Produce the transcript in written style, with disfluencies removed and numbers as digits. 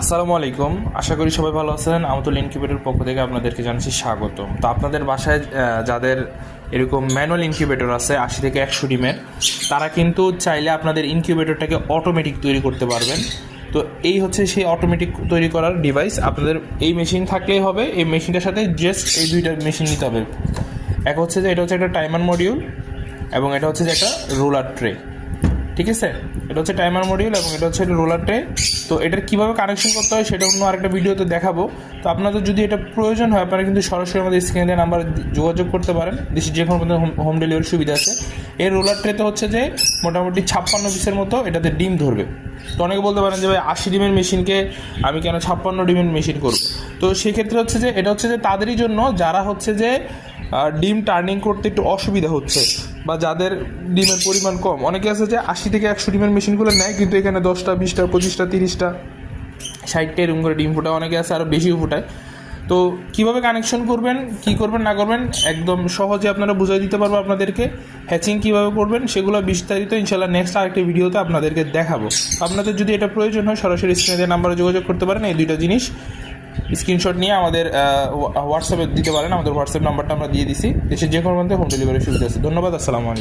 আসসালামু আলাইকুম। আশা করি সবাই ভালো আছেন। আমতুল ইনকিউবেটর পক্ষ থেকে আপনাদেরকে জানাচ্ছি স্বাগতম। তো আপনাদের বাসায় যাদের এরকম ম্যানুয়াল ইনকিউবেটর আছে 80 থেকে 100 ডিমের, তারা কিন্তু চাইলে আপনাদের ইনকিউবেটরটাকে অটোমেটিক তৈরি করতে পারবেন। তো এই হচ্ছে সেই অটোমেটিক তৈরি করার ডিভাইস। আপনাদের এই মেশিন থাকলেই হবে। এই মেশিনটার সাথে জাস্ট এই দুইটা মেশিন নিতে হবে। এক হচ্ছে যে এটা হচ্ছে একটা টাইমার মডিউল, এবং এটা হচ্ছে যে একটা রোলার ট্রে। ঠিক আছে, এটা হচ্ছে টাইমার মডিউল এবং এটা হচ্ছে রোলার ট্রে। তো এটার কীভাবে কানেকশন করতে হয় সেটা অন্য আরেকটা ভিডিওতে দেখাবো। তো আপনাদের যদি এটা প্রয়োজন হয়, আপনারা কিন্তু সরাসরি আমাদের স্ক্রিনে দেওয়া নাম্বারে যোগাযোগ করতে পারেন। দেশের যে কোনো মধ্যে হোম ডেলিভারির সুবিধা আছে। এই রোলার ট্রেতে হচ্ছে যে মোটামুটি 56 পিসের মতো এটাতে ডিম ধরবে। তো অনেকে বলতে পারেন যে ভাই 80 ডিমের মেশিনকে আমি কেন 56 ডিমের মেশিন করব। তো সেক্ষেত্রে হচ্ছে যে এটা হচ্ছে যে তাদেরই জন্য যারা হচ্ছে যে ডিম টার্নিং করতে একটু অসুবিধা হচ্ছে, বা যাদের ডিমের পরিমাণ কম। অনেকে আছে যে 80 থেকে 100 ডিমের মেশিনগুলো নেয়, কিন্তু এখানে 10টা 20টা 25টা 30টা 60টা এরকম করে ডিম ফোটায়, অনেকে আছে আরও বেশিও ফোটায়। তো কীভাবে কানেকশন করবেন, কী করবেন না করবেন একদম সহজে আপনারা বুঝিয়ে দিতে পারবো আপনাদেরকে। হ্যাচিং কীভাবে করবেন সেগুলো বিস্তারিত ইনশাল্লাহ নেক্সট আরেকটি ভিডিওতে আপনাদেরকে দেখাবো। আপনাদের যদি এটা প্রয়োজন হয় সরাসরি স্ক্রিনে নাম্বারে যোগাযোগ করতে পারেন। এই দুইটা জিনিস স্ক্রিনশট নিয়ে আমাদের হোয়াটসঅ্যাপে দিতে পারেন। আমাদের হোয়াটসঅ্যাপ নাম্বারটা আমরা দিয়ে দিছি। দেশের যে কোনো মধ্যে হোম ডেলিভারির সুবিধা আছে। ধন্যবাদ। আসসালামু আলাইকুম।